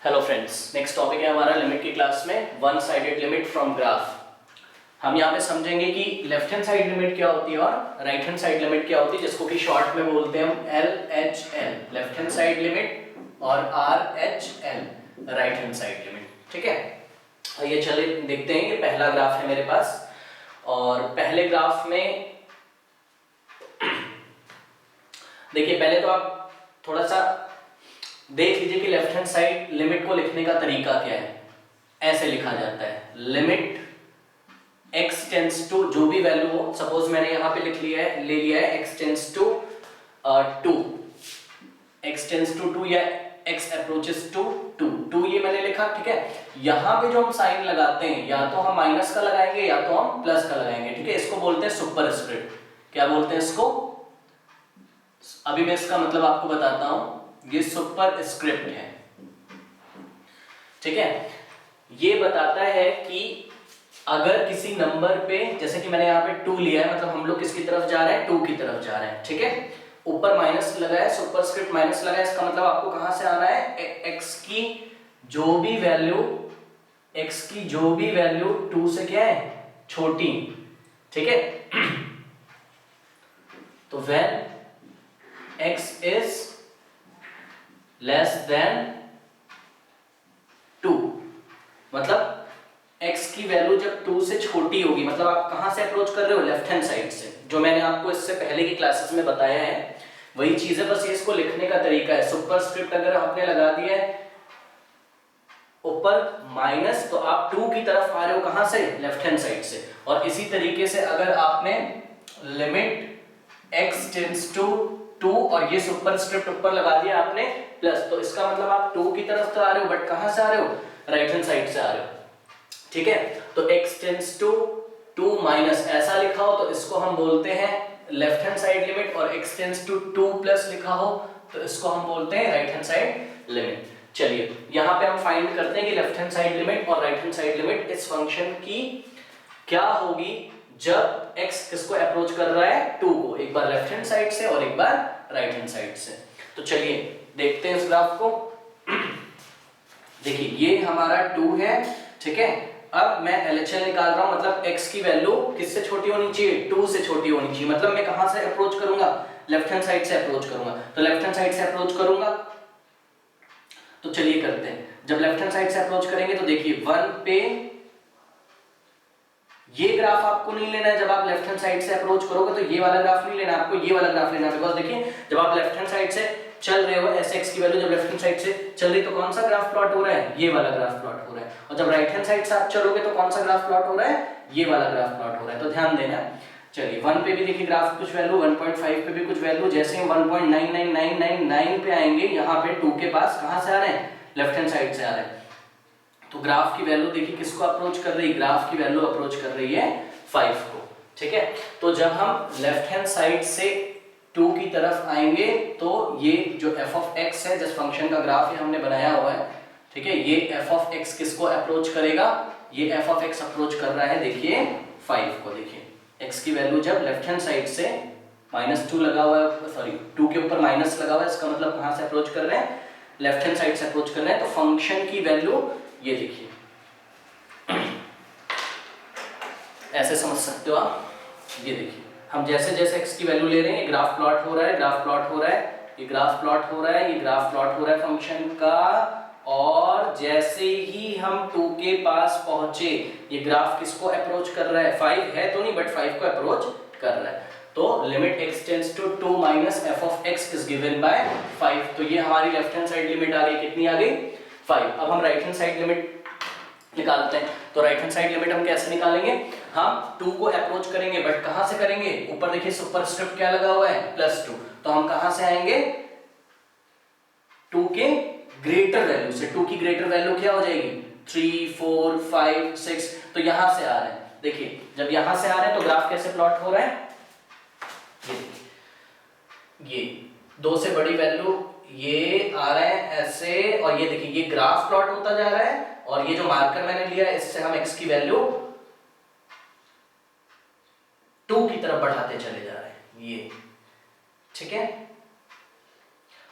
Hello friends, next topic है हमारा limit की क्लास में one sided limit from graph. हम यहाँ पे समझेंगे कि लेफ्ट हैंड साइड लिमिट क्या होती है और राइट हैंड साइड लिमिट क्या होती है, जिसको कि शॉर्ट में बोलते हैं हम LHL left hand side limit और RHL right hand side limit. ठीक है, ये चलिए देखते हैं कि पहला ग्राफ है मेरे पास और पहले ग्राफ में देखिए, पहले तो आप थोड़ा सा देख लीजिए कि लेफ्ट हैंड साइड लिमिट को लिखने का तरीका क्या है। ऐसे लिखा जाता है, लिमिट x टेंड्स टू, जो भी वैल्यू हो, सपोज मैंने यहां पे लिख लिया है, ले लिया है x tends to 2, x tends to 2 या x अप्रोचेस टू 2 ये मैंने लिखा। ठीक है, यहां पे जो हम साइन लगाते हैं या तो हम माइनस का लगाएंगे या तो हम प्लस का लगाएंगे। ठीक है, इसको बोलते हैं सुपरस्क्रिप्ट। क्या बोलते हैं इसको? अभी मैं इसका मतलब आपको बताता हूं। ये सुपर स्क्रिप्ट है। ठीक है, ये बताता है कि अगर किसी नंबर पे, जैसे कि मैंने यहाँ पे 2 लिया है, मतलब हम लोग किसकी तरफ जा रहे हैं? 2 की तरफ जा रहे हैं। ठीक है, ऊपर माइनस लगा है, सुपर स्क्रिप्ट माइनस लगा है, इसका मतलब आपको कहां से आना है? x की जो भी वैल्यू 2 से क्या है? छोटी। ठीक है, तो when x is less than 2, मतलब x की वैल्यू जब 2 से छोटी होगी, मतलब आप कहां से अप्रोच कर रहे हो? लेफ्ट हैंड साइड से। जो मैंने आपको इससे पहले की क्लासेस में बताया है वही चीज है, बस ये इसको लिखने का तरीका है। सुपरस्क्रिप्ट अगर आपने लगा दिया है ऊपर माइनस, तो आप 2 की तरफ आ रहे हो कहां से? लेफ्ट हैंड साइड से। और इसी तरीके से अगर आपने लिमिट x टेंड्स टू 2 और ये सुपरस्क्रिप्ट ऊपर लगा दिया आपने प्लस, तो इसका मतलब आप 2 की तरफ तो आ रहे हो, बट कहां से आ रहे हो? राइट हैंड साइड से आ रहे हो। ठीक है, तो x टेंड्स टू 2 माइनस ऐसा लिखा हो तो इसको हम बोलते हैं लेफ्ट हैंड साइड लिमिट, और x टेंड्स टू 2 प्लस लिखा हो तो इसको हम बोलते हैं राइट हैंड साइड लिमिट। चलिए, यहां पे हम फाइंड करते हैं कि लेफ्ट हैंड साइड लिमिट और राइट हैंड साइड लिमिट इस फंक्शन की क्या होगी जब x किसको अप्रोच कर रहा है? 2 को, एक बार लेफ्ट हैंड साइड से और एक बार राइट हैंड साइड से। तो चलिए देखते हैं इस ग्राफ को। देखिए, ये हमारा 2 है। ठीक है, अब मैं LHL निकाल रहा हूं, मतलब x की वैल्यू किससे छोटी होनी चाहिए? 2 से छोटी होनी चाहिए। मतलब मैं कहां से अप्रोच करूंगा? लेफ्ट हैंड साइड से अप्रोच करूंगा। तो लेफ्ट हैंड साइड से अप्रोच करूंगा, तो चलिए करते हैं। जब लेफ्ट हैंड साइड से अप्रोच करेंगे तो देखिए 1 पे ये ग्राफ आपको नहीं लेना है। जब आप लेफ्ट हैंड साइड से अप्रोच करोगे तो ये वाला ग्राफ नहीं लेना, आपको ये वाला ग्राफ लेना है। बिकॉज़ देखिए, जब आप लेफ्ट हैंड साइड से चल रहे हो, sx की वैल्यू जब लेफ्ट हैंड साइड से चल रही तो कौन सा ग्राफ प्लॉट हो रहा है? ये वाला ग्राफ प्लॉट हो रहा है। और जब राइट हैंड साइड से आप चलोगे तो कौन सा ग्राफ प्लॉट हो रहा है? ये वाला ग्राफ प्लॉट हो रहा है। तो ध्यान देना। चलिए, 1 पे भी देखिए ग्राफ कुछ वैल्यू, 1.5 पे भी कुछ वैल्यू, जैसे हम 1.99999 पे आएंगे, यहाँ पे 2 के पास कहां से आ रहे हैं? लेफ्ट हैंड साइड से आ रहे हैं। तो ग्राफ की वैल्यू देखिए किसको अप्रोच कर रही है? ग्राफ की वैल्यू अप्रोच कर रही है 5 को। ठीक है, तो जब हम लेफ्ट हैंड साइड से 2 की तरफ आएंगे तो ये जो f of x है, जिस फंक्शन का ग्राफ ये हमने बनाया हुआ है, ठीक है, ये f of x किसको अप्रोच करेगा? ये f of x अप्रोच कर रहा है, देखिए 5 को। देखिए x की वैल्यू जब लेफ्ट हैंड साइड से -2 लगा हुआ है, सॉरी 2 के ऊपर माइनस लगा हुआ है, इसका मतलब कहां से अप्रोच कर रहे हैं? लेफ्ट हैंड साइड से अप्रोच कर रहे हैं। तो फंक्शन की वैल्यू ये देखिए, ऐसे समझ सकते हो आप। ये देखिए, हम जैसे जैसे x की वैल्यू ले रहे हैं, ये ग्राफ प्लॉट हो रहा है, ग्राफ प्लॉट हो रहा है, ये ग्राफ प्लॉट हो रहा है, ये ग्राफ प्लॉट हो रहा है फंक्शन का। और जैसे ही हम 2 के पास पहुंचे, ये ग्राफ किसको अप्रोच कर रहा है? 5 है तो नहीं, बट 5 को अप्रोच कर रहा है। तो limit x tends to 2 minus f of x is given by 5। तो ये हमारी लेफ्ट हैंड साइड लिमिट आ गई। कितनी आ गई? 5। अब हम राइट हैंड साइड लिमिट निकालते हैं। तो राइट हैंड साइड लिमिट हम कैसे निकालेंगे? हम 2 को अप्रोच करेंगे, बट कहां से करेंगे? ऊपर देखिए सुपरस्क्रिप्ट क्या लगा हुआ है? +2। तो हम कहां से आएंगे? 2 के ग्रेटर वैल्यू से। 2 की ग्रेटर वैल्यू क्या हो जाएगी? 3 4 5 6। तो यहां से आ रहे हैं। देखिए, जब यहां से आ रहे हैं तो ग्राफ कैसे प्लॉट हो रहा है? ये 2 से बड़ी वैल्यू ये आ रहा है ऐसे, और ये देखिए ये ग्राफ प्लॉट होता जा रहा है, और ये जो मार्कर मैंने लिया है इससे हम x की वैल्यू 2 की तरफ बढ़ाते चले जा रहे हैं। ये ठीक है,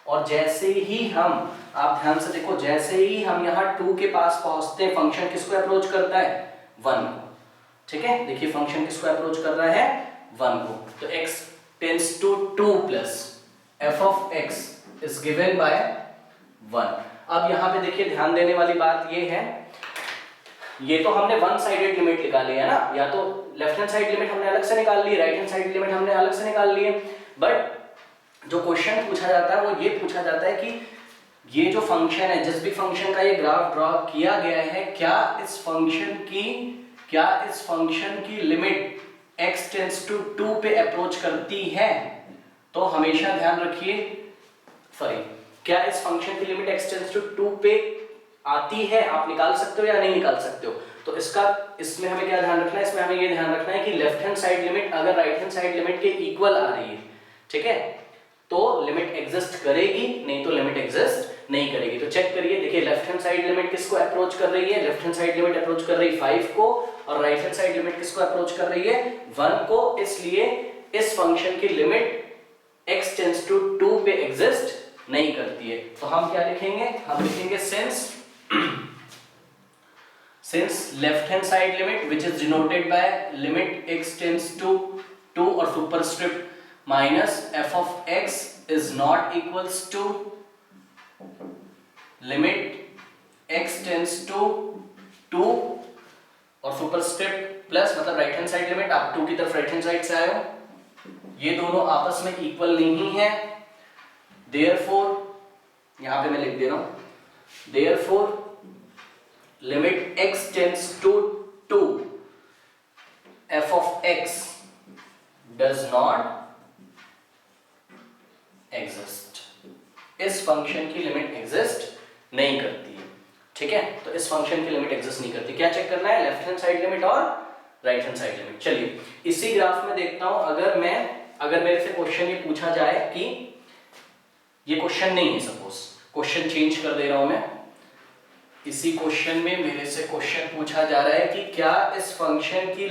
और जैसे ही हम, आप ध्यान से देखो, जैसे ही हम यहाँ 2 के पास पहुंचते हैं, फंक्शन किसको अप्रोच करता है? 1 को। ठीक है, देखिए फंक्शन किसको अप्रोच कर रहा है? 1 को। तो x tends to 2 plus f of x is given by 1। अब यहाँ पे देखिए ध्यान देने वाली बात ये है, ये तो हमने वन साइडेड लिमिट निकाली है ना, या तो लेफ्ट हैंड साइड लिमिट हमने अलग से निकाल ली, राइट हैंड साइड लिमिट हमने अलग से निकाल ली है। बट जो क्वेश्चन पूछा जाता है वो ये पूछा जाता है कि ये जो फंक्शन है, जिस भी फंक्शन का ये ग्राफ ड्रॉ किया गया है, क्या इस फंक्शन की लिमिट x टेंड्स टू 2 पे अप्रोच करती है? तो हमेशा ध्यान रखिए, सॉरी, क्या इस फंक्शन की लिमिट x टेंड्स टू 2 पे आती है? आप निकाल सकते हो या नहीं निकाल सकते हो? तो इसमें हमें क्या ध्यान रखना है? इसमें हमें ये ध्यान रखना है कि लेफ्ट हैंड साइड लिमिट अगर राइट हैंड साइड लिमिट के इक्वल आ रही है, ठीक है, तो लिमिट एग्जिस्ट करेगी, नहीं तो लिमिट एग्जिस्ट नहीं करेगी। तो चेक करिए, देखिए लेफ्ट हैंड साइड लिमिट किसको अप्रोच कर रही है? Left hand side limit approach कर रही है 5 को, और राइट हैंड साइड लिमिट किसको अप्रोच कर रही है? 1 को। इसलिए इस फंक्शन की लिमिट x टेंड्स टू 2 पे एग्जिस्ट नहीं करती है। तो हम क्या लिखेंगे? हम लिखेंगे since left hand side limit which is denoted by limit x tends to 2 और superscript minus f of x is not equals to limit x tends to 2 और सुपरस्क्रिप्ट प्लस, मतलब राइट हैंड साइड लिमिट, आप 2 की तरफ right hand side से आए हो, ये दोनों आपस में इक्वल नहीं है, therefore यहां पे मैं लिख दे रहा हूं, therefore limit x tends to 2 f of x does not exist। इस फंक्शन की लिमिट एग्जिस्ट नहीं करती है, ठीक है, तो इस फंक्शन की लिमिट एग्जिस्ट नहीं करती। क्या चेक करना है? लेफ्ट हैंड साइड लिमिट और राइट हैंड साइड लिमिट। चलिए इसी ग्राफ में देखता हूं, अगर मेरे से क्वेश्चन ये पूछा जाए कि ये क्वेश्चन नहीं है, सपोज क्वेश्चन चेंज कर दे रहा हूं मैं, इसी क्वेश्चन में मेरे से क्वेश्चन पूछा जा रहा है कि क्या इस फंक्शन की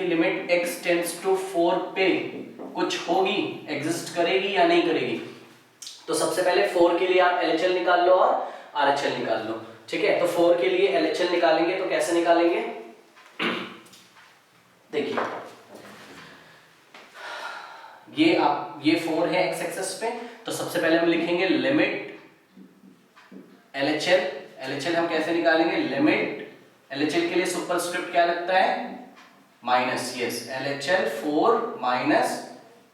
लिमिट x टेंड्स टू 4 पे कुछ होगी, एग्जिस्ट करेगी या नहीं करेगी? तो सबसे पहले 4 के लिए आप LHL निकाल लो और RHL निकाल लो, ठीक है। तो 4 के लिए LHL निकालेंगे तो कैसे निकालेंगे? देखिए ये 4 है x एक्सिस पे, तो सबसे पहले हम लिखेंगे लिमिट LHL हम कैसे निकालेंगे? लिमिट LHL के लिए सुपरस्क्रिप्ट क्या लगता है? Minus, yes, LHL 4 minus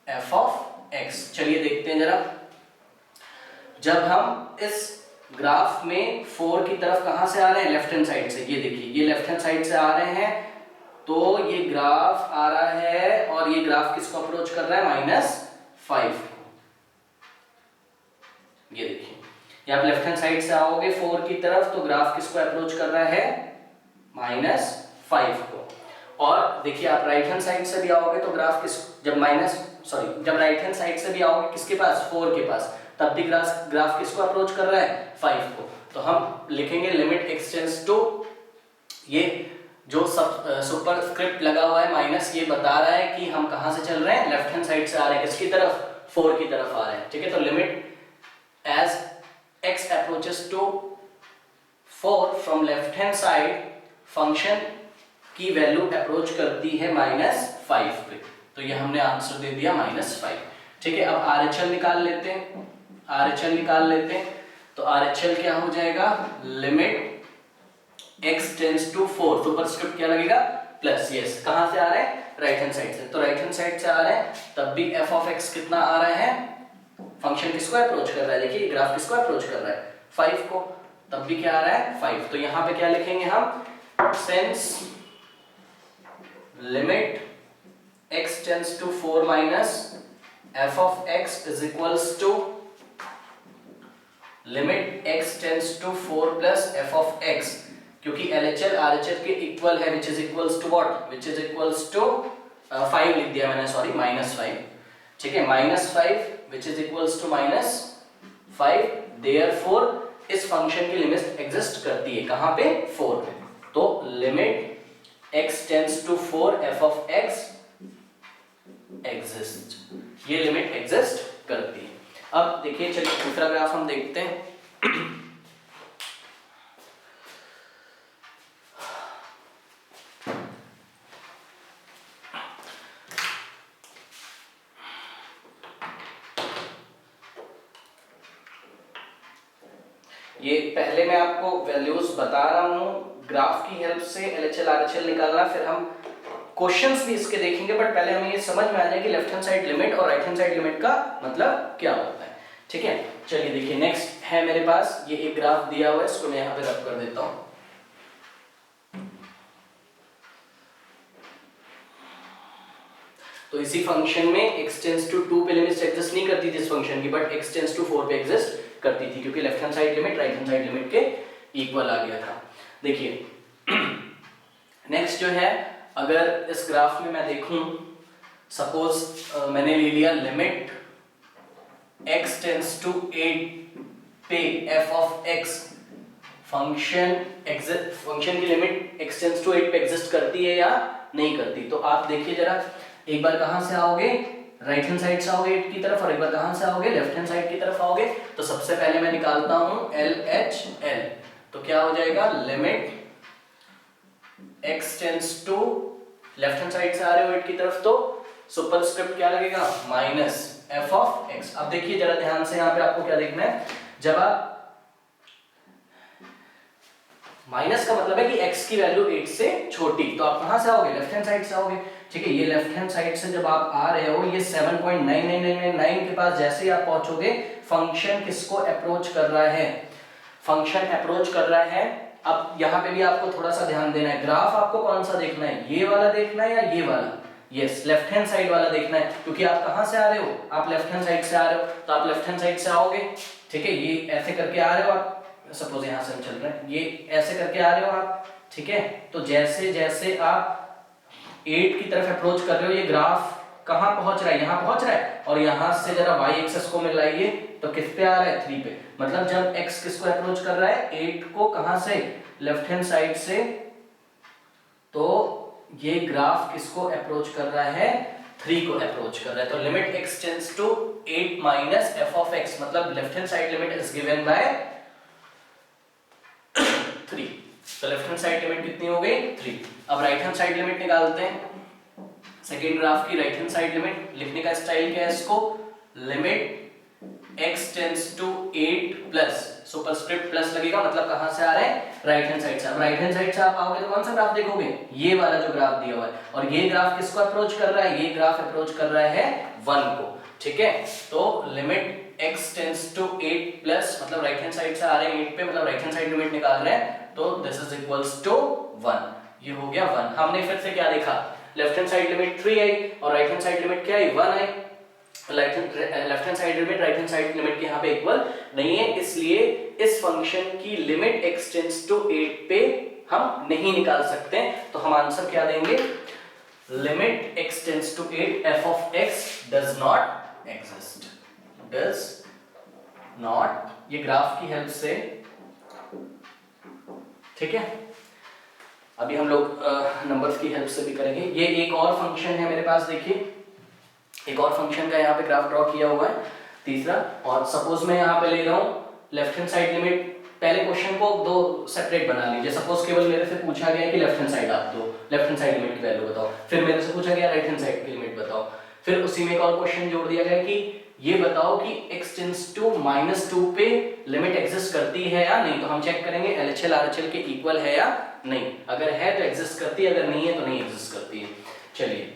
f of x। चलिए देखते हैं जरा, जब हम इस ग्राफ में 4 की तरफ कहां से आ रहे हैं? लेफ्ट हैंड साइड से। ये देखिए, ये लेफ्ट हैंड साइड से आ रहे हैं, तो ये ग्राफ आ रहा है और ये ग्राफ किसको अप्रोच कर रहा है? -5 को। ये देखिए, आप लेफ्ट हैंड साइड से आओगे 4 की तरफ, तो ग्राफ किसको अप्रोच कर रहा है? -5 को। और देखिए आप राइट हैंड साइड से भी आओगे तो ग्राफ जब राइट हैंड साइड से भी आओगे किसके पास? 4 के पास, तब भी ग्राफ किसको अप्रोच कर रहा है? 5 को। तो हम लिखेंगे लिमिट x टेंड्स टू, ये जो सुपरस्क्रिप्ट लगा हुआ है माइनस, ये बता रहा है कि हम कहां से चल रहे हैं? लेफ्ट हैंड साइड से आ रहे हैं, किसकी तरफ? 4 की तरफ आ रहे हैं, ठीक है। तो limit as x approaches to 4 from left hand side, function की वैल्यू अप्रोच करती है -5 पे, तो ये हमने आंसर दे दिया -5, ठीक है। अब RHL निकाल लेते हैं, तो RHL क्या हो जाएगा? Limit x tends to 4, superscript क्या लगेगा? प्लस, यस, कहां से आ रहा है? राइट हैंड साइड से, तो राइट हैंड साइड से आ रहा है, तब भी f ऑफ x कितना आ रहा है? फंक्शन किसको अप्रोच कर रहा है? देखिए ग्राफ किसको अप्रोच कर रहा है? 5 को, तब भी क्या आ रहा है? 5। तो यहां पे क्या लिखेंगे हम? since limit x tends to 4 minus f of x is equals to limit x tends to 4 plus f of x, क्योंकि LHL RHL के इक्वल है, which is equals to what? which is equals to 5 लिख दिया मैंने, sorry, -5, ठीक है, -5 which is equals to -5, therefore इस function की लिमिट एग्जिस्ट करती है कहां पे? 4 पे। तो limit x tends to 4 f of x exist, ये लिमिट एग्जिस्ट करती है। अब देखिए, चलिए दूसरा ग्राफ हम देखते हैं। ये पहले मैं आपको वैल्यूज बता रहा हूं, ग्राफ की हेल्प से LHL RHL निकालना, फिर हम क्वेश्चंस भी इसके देखेंगे, बट पहले हमें ये समझ में आ जाए कि लेफ्ट हैंड साइड लिमिट और राइट हैंड साइड लिमिट का मतलब क्या होता है। ठीक है, चलिए देखिए, नेक्स्ट है मेरे पास ये एक ग्राफ दिया हुआ है, इसको मैं यहाँ पे रब कर देता हूँ। तो इसी फंक्शन में x टेंड्स टू 2 पे लिमिट एग्जिस्ट नहीं करती थी इस फंक्शन की, बट x टेंड्स टू 4 पे एग्जिस्ट करती थी, क्योंकि left hand side limit right hand side limit के इक्वल आ गया था। देखिए नेक्स्ट जो है, अगर इस ग्राफ में मैं देखूं, सपोज मैंने ले लिया लिमिट x टेंड्स टू 8 पे f ऑफ x, फंक्शन की लिमिट x टेंड्स टू 8 पे एग्जिस्ट करती है या नहीं करती। तो आप देखिए जरा, एक बार कहां से आओगे, राइट हैंड साइड से आओगे 8 की तरफ, और एक बार कहां से आओगे, लेफ्ट हैंड साइड की तरफ आओगे। तो सबसे पहले मैं निकालता हूं LHL, तो क्या हो जाएगा, limit x tends to, left hand side से आ रहे हो 8 की तरफ, तो सुपरस्क्रिप्ट क्या लगेगा, माइनस f ऑफ x। अब देखिए जरा ध्यान से, यहाँ पे आपको क्या देखना है, जब आप माइनस का मतलब है कि x की वैल्यू 8 से छोटी, तो आप कहां से आओगे, लेफ्ट हैंड साइड से आओगे। ठीक है, ये लेफ्ट हैंड साइड से जब आप आ रहे हो, ये 7.99999 के पास जैसे ही आप पहुंचोगे, फंक्शन किसको अप्रोच कर रहा है, फंक्शन अप्रोच कर रहा है। अब यहाँ पे भी आपको थोड़ा सा ध्यान देना है, ग्राफ आपको कौन सा देखना है, ये वाला देखना है या ये वाला, यस लेफ्ट हैंड साइड वाला देखना है, क्योंकि आप कहां से आ रहे हो, आप लेफ्ट हैंड साइड से आ रहे हो, तो आप लेफ्ट हैंड साइड से आओगे। ठीक है, ये ऐसे करके आ रहे हो आप, सपोज यहां से हम चल रहे हैं, ये ऐसे करके आ रहे हो आप। ठीक है, तो जैसे जैसे आप 8 की तरफ अप्रोच कर रहे हो, ये ग्राफ कहां पहुंच रहा है, यहां पहुंच रहा है, और यहां से जरा y एक्सिस को मिलाइए, तो किस पे आ रहा है, 3 पे। मतलब जब x किसको अप्रोच कर रहा है, 8 को, कहां से, लेफ्ट हैंड साइड से, तो ये ग्राफ किसको अप्रोच कर रहा है, 3 को अप्रोच कर रहा है। तो limit x tends to 8 minus f of x, मतलब left hand side limit is given by 3। तो लेफ्ट हैंड साइड लिमिट कितनी हो गई, 3। अब राइट हैंड साइड लिमिट निकालते हैं, सेकेंड ग्राफ की राइट हैंड साइड लिमिट। लिखने का स्टाइल क्या है इसको, limit x tends to 8 plus, superscript plus लगेगा, मतलब कहां से आ रहे हैं, राइट हैंड साइड से। अब राइट हैंड साइड से आप आओगे तो कौन सा ग्राफ देखोगे, ये वाला जो ग्राफ दिया हुआ है, और ये ग्राफ किसको अप्रोच कर रहा है, ये ग्राफ अप्रोच कर रहा है 1 को। ठीक है, तो limit x tends to 8 plus, मतलब राइट हैंड साइड से आ रहे हैं 8 पे, मतलब राइट हैंड साइड लिमिट निकाल रहे हैं, तो दिस इज इक्वल्स टू 1। ये हो गया 1। हमने फिर से क्या देखा, लेफ्ट हैंड साइड लिमिट 3 आई और राइट हैंड साइड लिमिट क्या आई, 1 आई। Left hand side limit right hand side limit के यहाँ पे इक्वल नहीं है, इसलिए इस फंक्शन की लिमिट x टेंड्स टू 8 पे हम नहीं निकाल सकते। तो हम आंसर क्या देंगे, limit x tends to 8 f of x does not exist, does not, ये ग्राफ की हेल्प से। ठीक है, अभी हम लोग नंबर्स की हेल्प से भी करेंगे। ये एक और फंक्शन है मेरे पास, देखिए एक और फंक्शन का यहाँ पे ग्राफ ड्रॉ किया हुआ है, तीसरा। और सपोज मैं यहाँ पे ले रहा हूँ लेफ्ट हैंड साइड लिमिट, पहले क्वेश्चन को दो सेपरेट बना लीजिए। सपोज केवल मेरे से पूछा गया कि लेफ्ट हैंड साइड आप दो, लेफ्ट हैंड साइड लिमिट की वैल्यू बताओ, फिर मेरे से पूछा गया राइट हैंड साइड की लिमिट बताओ, फिर उसी में एक और क्वेश्चन जोड़ दिया गया कि ये बताओ कि x टेंड्स टू -2 पे लिमिट एग्जिस्ट करती है या नहीं। तो हम चेक करेंगे LHL RHL के इक्वल है या नहीं, अगर है तो एग्जिस्ट करती है, अगर नहीं है तो नहीं एग्जिस्ट करती है। चलिए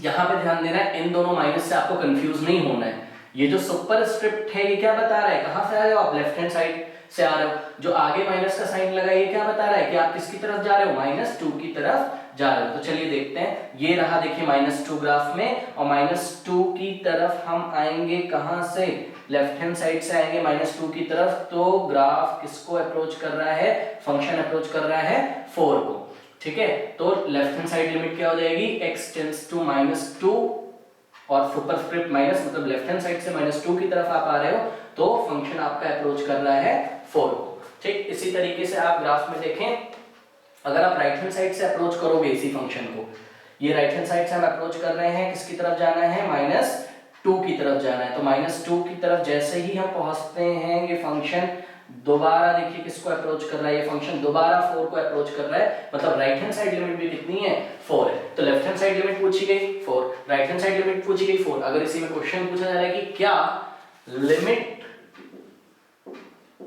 यहाँ पे ध्यान देना है, इन दोनों माइनस से आपको कंफ्यूज नहीं होना है। ये जो सुपरस्क्रिप्ट है ये क्या बता रहा है, कहां से आ रहे हो आप, लेफ्ट हैंड साइड से आ रहे हो। जो आगे माइनस का साइन लगा ये क्या बता रहा है कि आप किसकी तरफ जा रहे हो, -2 की तरफ जा रहे हो। तो चलिए देखते हैं, ये रहा देखिए -2 ग्राफ में, और -2 की तरफ हम आएंगे कहां से, लेफ्ट हैंड साइड से आएंगे -2 की तरफ। तो ग्राफ किसको अप्रोच कर रहा है, फंक्शन अप्रोच कर रहा है 4 को। ठीक है, तो लेफ्ट हैंड साइड लिमिट क्या हो जाएगी, x टेंड्स टू -2 और सुपरस्क्रिप्ट माइनस, मतलब लेफ्ट हैंड साइड से -2 की तरफ आप आ रहे हो, तो फंक्शन आपका अप्रोच कर रहा है 4 को। ठीक, इसी तरीके से आप ग्राफ में देखें, अगर आप राइट हैंड साइड से अप्रोच करोगे इसी फंक्शन को, ये राइट हैंड साइड से हम अप्रोच कर रहे हैं, किसकी तरफ जाना है, 2 की तरफ जाना है, तो -2 की तरफ जैसे ही हम पहुंचते हैं, ये फंक्शन दोबारा देखिए किसको अप्रोच कर रहा है, ये फंक्शन दोबारा 4 को अप्रोच कर रहा है, मतलब राइट हैंड साइड लिमिट भी कितनी है 4 है। तो लेफ्ट हैंड साइड लिमिट पूछी गई 4, राइट हैंड साइड लिमिट पूछी गई 4। अगर इसी में क्वेश्चन पूछा जा रहा है कि क्या limit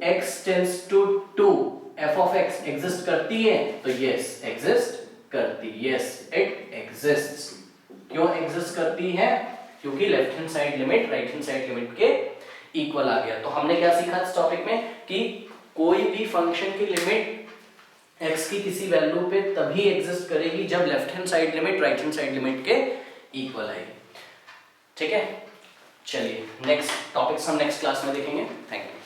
x tends to 2 f of x exist करती है, तो यस एग्जिस्ट करती, यस इट एग्जिस्ट्स। क्यों एग्जिस्ट करती है? क्योंकि left hand side limit right hand side limit के इक्वल आ गया। तो हमने क्या सीखा इस टॉपिक में कि कोई भी फंक्शन की लिमिट x की किसी वैल्यू पे तभी एग्जिस्ट करेगी जब left hand side limit right hand side limit के इक्वल आएगी। ठीक है, चलिए नेक्स्ट टॉपिक्स हम नेक्स्ट क्लास में देखेंगे। Thank you.